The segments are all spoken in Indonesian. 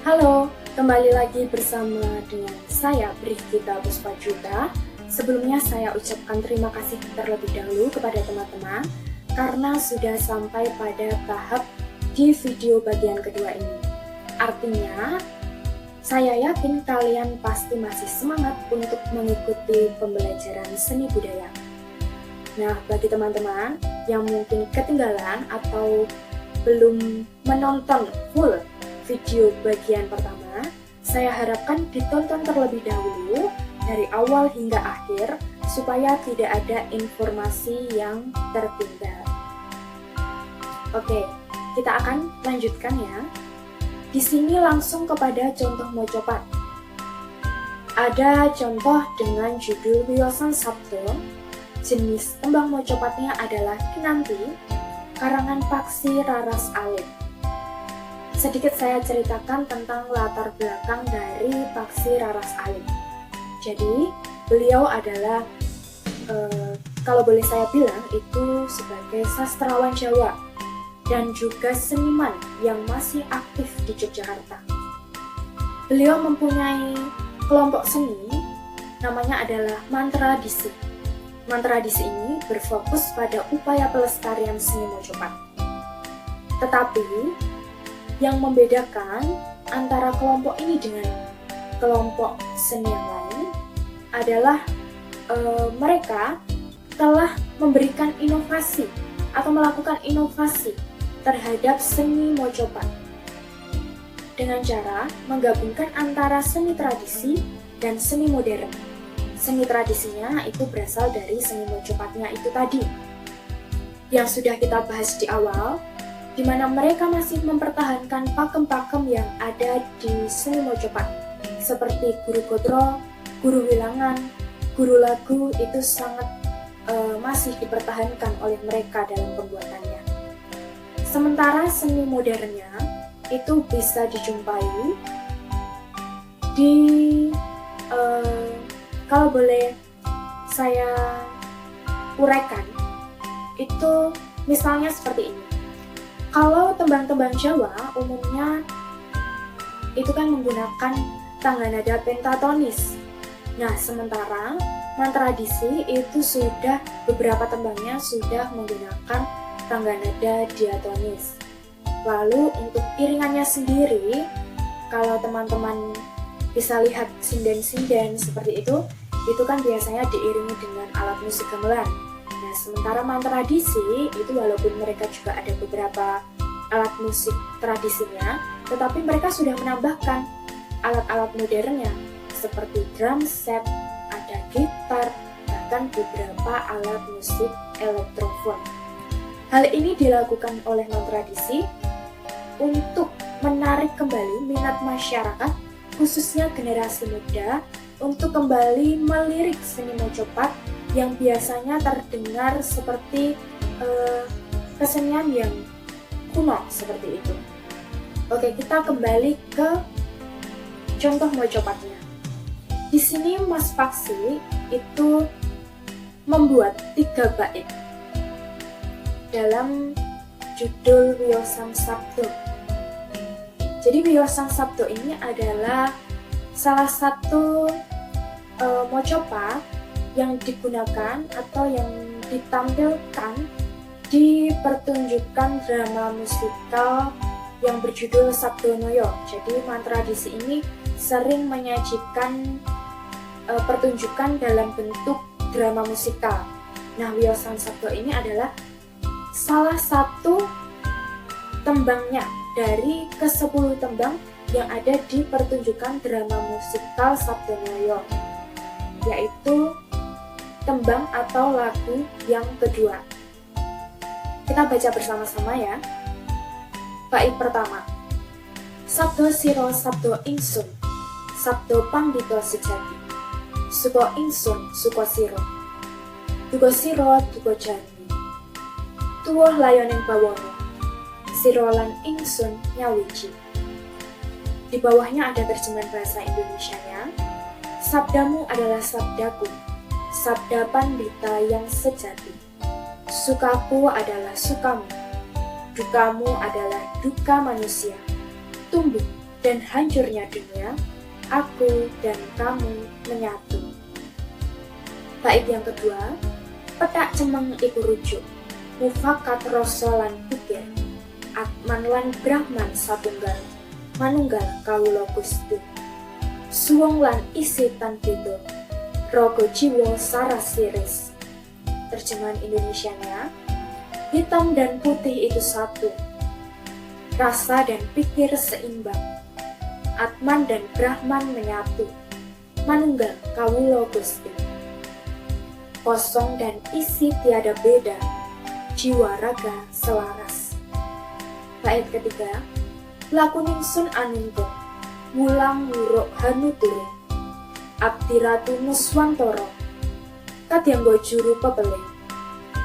Halo, kembali lagi bersama dengan saya Brigita Puspajuta. Sebelumnya saya ucapkan terima kasih terlebih dahulu kepada teman-teman karena sudah sampai pada tahap di video bagian kedua ini. Artinya, saya yakin kalian pasti masih semangat untuk mengikuti pembelajaran seni budaya. Nah, bagi teman-teman yang mungkin ketinggalan atau belum menonton full video bagian pertama, saya harapkan ditonton terlebih dahulu dari awal hingga akhir supaya tidak ada informasi yang tertinggal. Oke, kita akan lanjutkan ya. Di sini langsung kepada contoh mocopat. Ada contoh dengan judul Wiosan Sabdo. Jenis tembang mocopatnya adalah Kinanti, karangan Paksi Raras Alit. Sedikit saya ceritakan tentang latar belakang dari Paksi Raras Alit. Jadi, beliau adalah, kalau boleh saya bilang, itu sebagai sastrawan Jawa dan juga seniman yang masih aktif di Yogyakarta. Beliau mempunyai kelompok seni, namanya adalah Mantradisi. Mantradisi ini berfokus pada upaya pelestarian seni mocopat. Tetapi, yang membedakan antara kelompok ini dengan kelompok seni yang lain adalah mereka telah memberikan inovasi atau melakukan inovasi terhadap seni mocopat dengan cara menggabungkan antara seni tradisi dan seni modern. Seni tradisinya itu berasal dari seni mocopatnya itu tadi yang sudah kita bahas di awal, di mana mereka masih mempertahankan pakem-pakem yang ada di seni mocopat seperti guru godro, guru wilangan, guru lagu itu sangat masih dipertahankan oleh mereka dalam pembuatannya. Sementara seni modernnya itu bisa dijumpai di kalau boleh saya uraikan itu misalnya seperti ini. Kalau tembang-tembang Jawa umumnya itu kan menggunakan tangga nada pentatonis. Nah, sementara Mantradisi itu sudah beberapa tembangnya sudah menggunakan tangga nada diatonis. Lalu untuk iringannya sendiri, kalau teman-teman bisa lihat sinden-sinden seperti itu kan biasanya diiringi dengan alat musik gamelan. Nah, sementara Mantradisi itu walaupun mereka juga ada beberapa alat musik tradisinya, tetapi mereka sudah menambahkan alat-alat modernnya seperti drum set, ada gitar, bahkan beberapa alat musik elektrofon. Hal ini dilakukan oleh Mantradisi untuk menarik kembali minat masyarakat, khususnya generasi muda, untuk kembali melirik seni mocopat yang biasanya terdengar seperti kesenian yang kuno seperti itu. Oke, kita kembali ke contoh mocopatnya. Di sini Mas Paksi itu membuat 3 bait dalam judul Wiosan Sabdo. Jadi Wiosan Sabdo ini adalah salah satu mocopat yang digunakan atau yang ditampilkan di pertunjukan drama musikal yang berjudul Sabdonoyo. Jadi Mantradisi ini sering menyajikan pertunjukan dalam bentuk drama musikal. Nah, Wiosan Sabdo ini adalah salah satu tembangnya dari ke-10 tembang yang ada di pertunjukan drama musikal Sabdonoyo, yaitu tembang atau lagu yang kedua. Kita baca bersama-sama ya. Bait pertama. Sabdo siro sabdo ingsun, sabdo pandito sejati. Suko ingsun, suko siro. Duko siro, duko jani. Tuwuh layoning bawono. Siro lan ingsun nyawiji. Di bawahnya ada terjemahan bahasa Indonesianya. Sabdamu adalah sabdaku, sabda pandita yang sejati. Sukaku adalah sukamu, dukamu adalah duka manusia. Tumbuh, dan hancurnya dunia, aku dan kamu menyatu. Bait yang kedua, petak cemeng iku rujuk, mufakat rasa lan pikir, Atman lan Brahman satunggal, manunggal kawula Gusti. Suwung lan isi tan beda, raga jiwa saras siris. Terjemahan Indonesianya, hitam dan putih itu satu, rasa dan pikir seimbang, Atman dan Brahman menyatu, manunggal kawula Gusti. Kosong dan isi tiada beda, jiwa raga selaras. Bait ketiga, laku ningsun anungkung, wulang wuruk hanuturung, abdi ratu nuswantara, kadyanggo juru pepeling,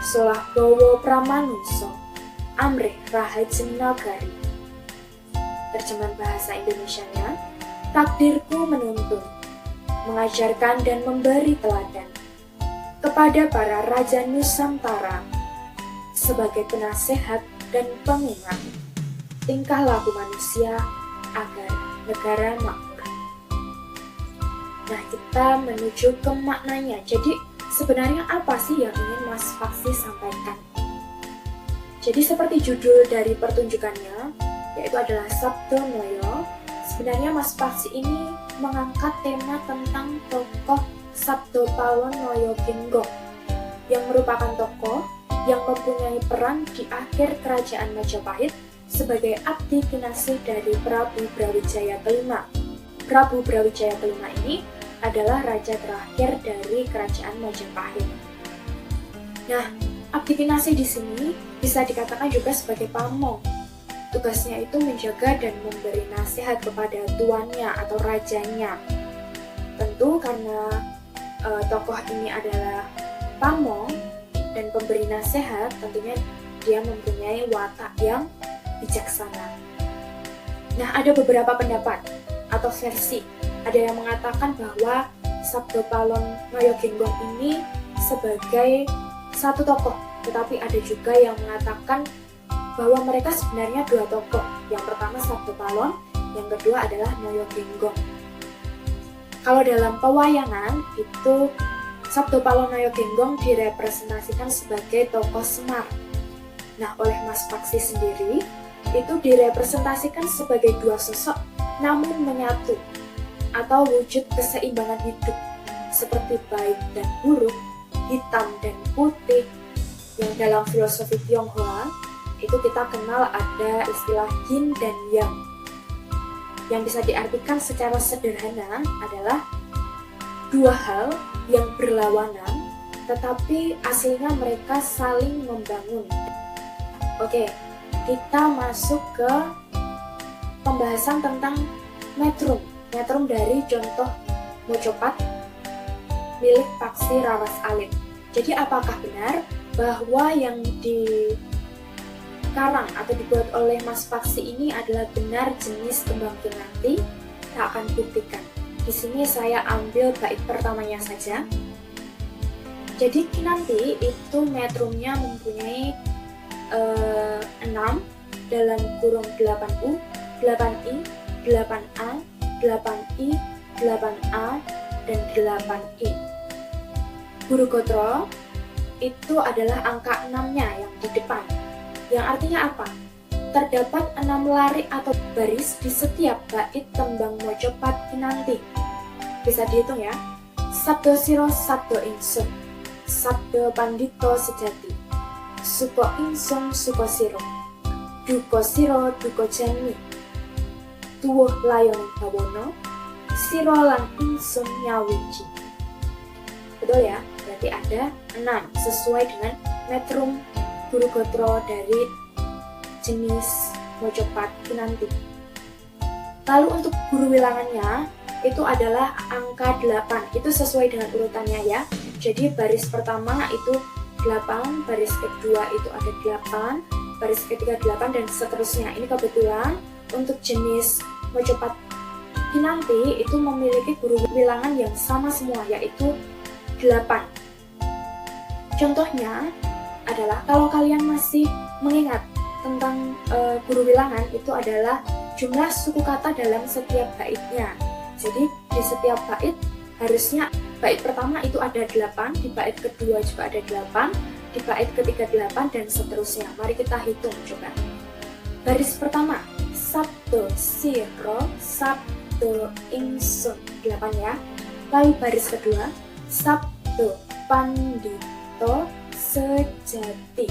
solah bawa pramanungsa, amrih rahajeng nagari. Terjemahan bahasa Indonesianya, takdirku menuntun, mengajarkan dan memberi teladan kepada para raja Nusantara sebagai penasehat dan pengingat tingkah laku manusia agar negara makmur. Nah, kita menuju ke maknanya. Jadi sebenarnya apa sih yang ingin Mas Paksi sampaikan? Jadi seperti judul dari pertunjukannya, yaitu adalah Sabdo Noyo. Sebenarnya Mas Paksi ini mengangkat tema tentang tokoh Sabdo Palon Noyo Genggong, yang merupakan tokoh yang mempunyai peran di akhir kerajaan Majapahit sebagai abdi kinasih dari Prabu Brawijaya kelima. Prabu Brawijaya kelima ini adalah raja terakhir dari kerajaan Majapahit. Nah, abdi kinasih di sini bisa dikatakan juga sebagai pamong. Tugasnya itu menjaga dan memberi nasihat kepada tuannya atau rajanya. Tentu karena tokoh ini adalah pamong dan pemberi nasihat, tentunya dia mempunyai watak yang bijaksana. Nah, ada beberapa pendapat atau versi. Ada yang mengatakan bahwa Sabdo Palon Noyo Genggong ini sebagai satu tokoh, tetapi ada juga yang mengatakan bahwa mereka sebenarnya dua tokoh. Yang pertama Sabdo Palon, yang kedua adalah Noyo Genggong. Kalau dalam pewayangan itu Sabdo Palon Noyo Genggong direpresentasikan sebagai tokoh Semar. Nah, oleh Mas Paksi sendiri itu direpresentasikan sebagai dua sosok namun menyatu atau wujud keseimbangan hidup seperti baik dan buruk, hitam dan putih, yang dalam filosofi Tionghoa itu kita kenal ada istilah yin dan yang. Yang bisa diartikan secara sederhana adalah dua hal yang berlawanan tetapi aslinya mereka saling membangun. Oke, kita masuk ke pembahasan tentang metrum. Metrum dari contoh mojopat milik Paksi Raras Alit. Jadi apakah benar bahwa yang dikarang atau dibuat oleh Mas Paksi ini adalah benar jenis tembang kinanti? Kita akan buktikan. Di sini saya ambil bait pertamanya saja. Jadi kinanti itu metrumnya mempunyai 6 dalam kurung 8U, 8I, 8A, 8I, 8A, dan 8I. Guru Gotro itu adalah angka 6-nya yang di depan. Yang artinya apa? Terdapat 6 lari atau baris di setiap bait tembang mojopat kinanti. Bisa dihitung ya. Sabdo siro sabdo ingsun, sabdo pandito sejati, suko ingsun suko siro, duko siro duko jani, tuwuh layon bawono, siro lan ingsun nyawiji. Betul ya? Berarti ada 6 sesuai dengan metrum Guru Gotro dari jenis mojopat kinanti. Lalu untuk guru wilangannya itu adalah angka 8. Itu sesuai dengan urutannya ya. Jadi baris pertama itu 8, baris kedua itu ada 8, baris ketiga 8 dan seterusnya. Ini kebetulan untuk jenis mojopat kinanti itu memiliki guru wilangan yang sama semua, yaitu 8. Contohnya adalah kalau kalian masih mengingat tentang guru wilangan itu adalah jumlah suku kata dalam setiap baitnya. Jadi di setiap bait harusnya bait pertama itu ada 8, di bait kedua juga ada 8, di bait ketiga 8, dan seterusnya. Mari kita hitung coba. Baris pertama, sabdo siro sabdo ingsun, 8 ya. Lalu baris kedua, sabdo pandito sejati,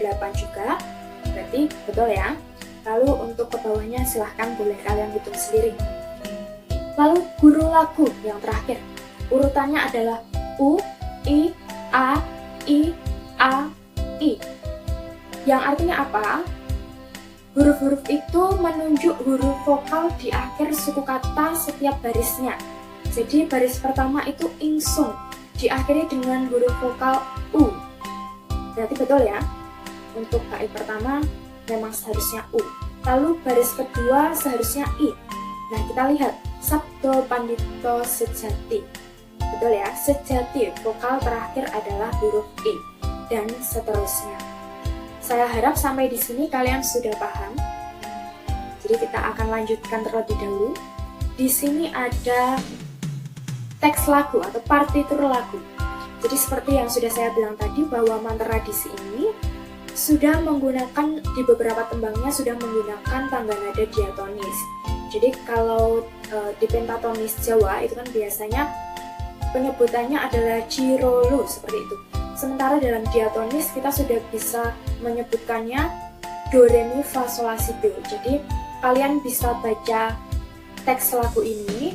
8 juga. Berarti betul ya. Lalu untuk ke bawahnya silahkan boleh kalian hitung sendiri. Lalu guru lagu yang terakhir, urutannya adalah U, I, A, I, A, I. Yang artinya apa? Huruf-huruf itu menunjuk huruf vokal di akhir suku kata setiap barisnya. Jadi baris pertama itu ingsun, diakhiri dengan huruf vokal U. Berarti betul ya? Untuk bait pertama memang seharusnya U. Lalu baris kedua seharusnya I. Nah, kita lihat sabdo pandito sejati. Betul ya? Sejati, vokal terakhir adalah huruf I, dan seterusnya. Saya harap sampai di sini kalian sudah paham. Jadi kita akan lanjutkan terlebih dahulu. Di sini ada teks lagu atau partitur lagu. Jadi seperti yang sudah saya bilang tadi bahwa mantra disi ini sudah menggunakan, di beberapa tembangnya sudah menggunakan tangga nada diatonis. Jadi kalau di pentatonis Jawa itu kan biasanya penyebutannya adalah cirolo seperti itu. Sementara dalam diatonis kita sudah bisa menyebutkannya do re mi fa sol la si do. Jadi kalian bisa baca teks lagu ini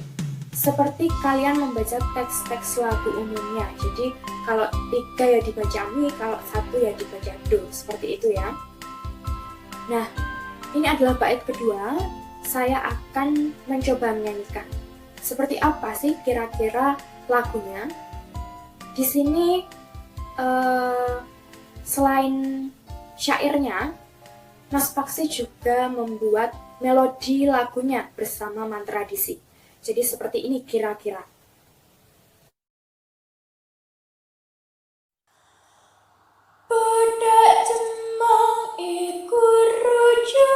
seperti kalian membaca teks-teks lagu umumnya. Jadi kalau 3 ya dibaca mi, kalau 1 ya dibaca do, seperti itu ya. Nah, ini adalah bait kedua. Saya akan mencoba menyanyikan. Seperti apa sih kira-kira lagunya? Di sini selain syairnya, Mas Paksi juga membuat melodi lagunya bersama mantra disi. Jadi seperti ini kira-kira. Budak cemong iku rujuk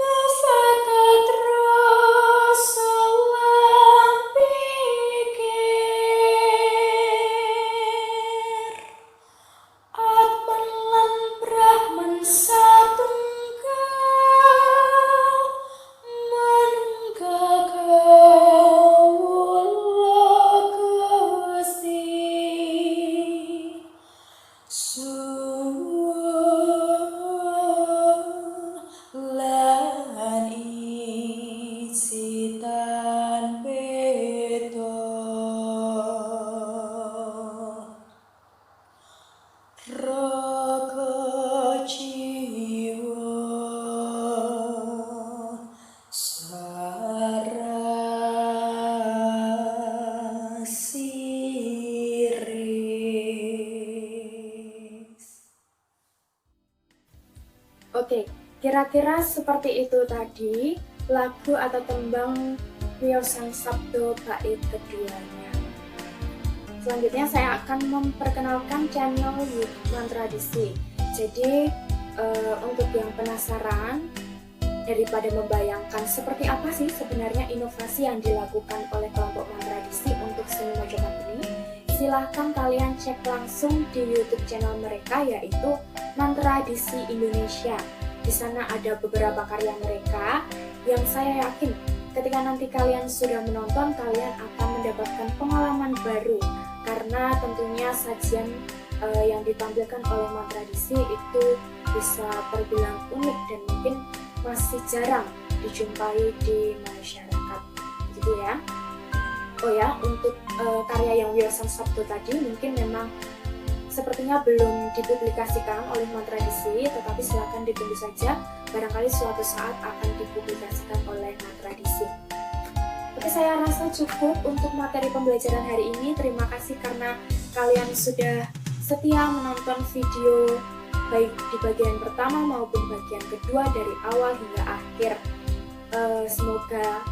mufakat rasa lan pikir atman lan brahman satunggal manunggal kawula Gusti lan isitan beda raga jiwa sarasiris. Oke, kira-kira seperti itu tadi lagu atau tembang Wiosan Sabdo bait keduanya. Selanjutnya saya akan memperkenalkan channel YouTube Mantra Disi. Jadi untuk yang penasaran, daripada membayangkan seperti apa sih sebenarnya inovasi yang dilakukan oleh kelompok Mantra Disi untuk seni Mojokerto ini, silahkan kalian cek langsung di YouTube channel mereka, yaitu Mantra Disi Indonesia. Di sana ada beberapa karya mereka yang saya yakin ketika nanti kalian sudah menonton, kalian akan mendapatkan pengalaman baru, karena tentunya sajian yang ditampilkan oleh Mantra Disi itu bisa terbilang unik dan mungkin masih jarang dijumpai di masyarakat, gitu ya. Oh ya, untuk karya yang Wiosan Sabdo tadi mungkin memang sepertinya belum dipublikasikan oleh Mantra Disi, tetapi silakan ditunggu saja, barangkali suatu saat akan dipublikasikan oleh Mantra Disi. Oke, saya rasa cukup untuk materi pembelajaran hari ini. Terima kasih karena kalian sudah setia menonton video baik di bagian pertama maupun bagian kedua dari awal hingga akhir. Semoga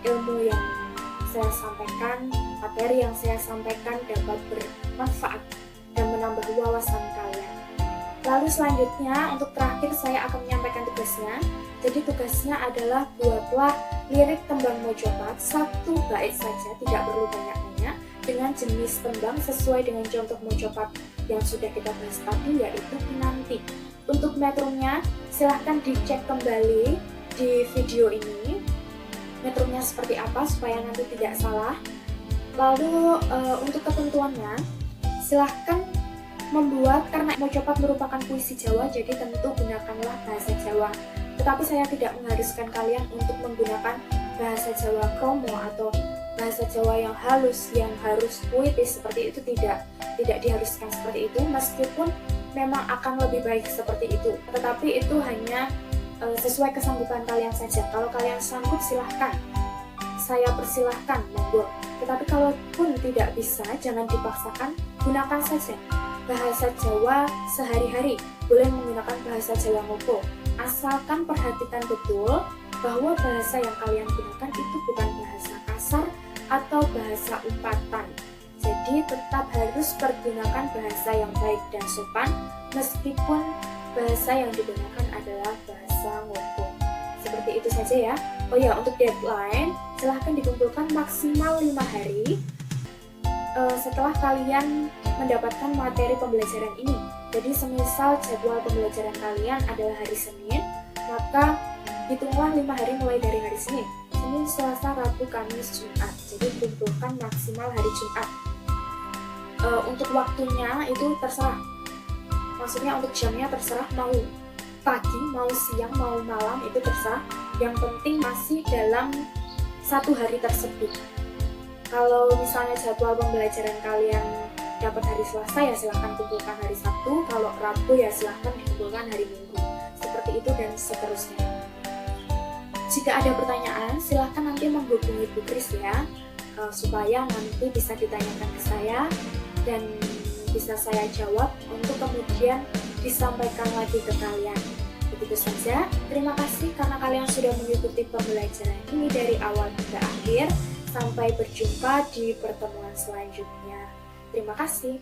ilmu yang saya sampaikan, materi yang saya sampaikan dapat bermanfaat dan menambah wawasan kalian. Lalu selanjutnya untuk terakhir saya akan menyampaikan tugasnya. Jadi tugasnya adalah buatlah lirik tembang mojopat 1 bait saja, tidak perlu banyak-banyak, dengan jenis tembang sesuai dengan contoh mojopat yang sudah kita bahas tadi, yaitu kinanti. Untuk metrumnya silahkan dicek kembali di video ini, metrumnya seperti apa supaya nanti tidak salah. Lalu untuk ketentuannya silahkan membuat, karena mojopat merupakan puisi Jawa, jadi tentu gunakanlah bahasa Jawa. Tetapi saya tidak mengharuskan kalian untuk menggunakan bahasa Jawa kromo atau bahasa Jawa yang halus, yang harus puitis seperti itu, tidak diharuskan seperti itu, meskipun memang akan lebih baik seperti itu. Tetapi itu hanya sesuai kesanggupan kalian saja. Kalau kalian sanggup silahkan, saya persilahkan, monggo. Tetapi kalaupun tidak bisa, jangan dipaksakan, gunakan saja bahasa Jawa sehari-hari, boleh menggunakan bahasa Jawa Ngoko. Asalkan perhatikan betul bahwa bahasa yang kalian gunakan itu bukan bahasa kasar atau bahasa umpatan. Jadi tetap harus pergunakan bahasa yang baik dan sopan, meskipun bahasa yang digunakan adalah bahasa Ngoko. Seperti itu saja ya. Oh ya, untuk deadline silahkan dikumpulkan maksimal 5 hari setelah kalian mendapatkan materi pembelajaran ini. Jadi semisal jadwal pembelajaran kalian adalah hari Senin, maka hitunglah 5 hari mulai dari hari Senin. Senin, Selasa, Rabu, Kamis, Jumat. Jadi kumpulkan maksimal hari Jumat. Untuk waktunya itu terserah. Maksudnya untuk jamnya terserah, mau pagi, mau siang, mau malam, itu terserah. Yang penting masih dalam 1 hari tersebut. Kalau misalnya jadwal pembelajaran kalian dapat hari Selasa, ya silahkan kumpulkan hari Sabtu. Kalau Rabu ya silahkan dikumpulkan hari Minggu. Seperti itu dan seterusnya. Jika ada pertanyaan, silahkan nanti menghubungi Bu Kris ya, supaya nanti bisa ditanyakan ke saya dan bisa saya jawab untuk kemudian disampaikan lagi ke kalian. Begitu saja. Terima kasih karena kalian sudah mengikuti pembelajaran ini dari awal hingga akhir. Sampai berjumpa di pertemuan selanjutnya. Terima kasih.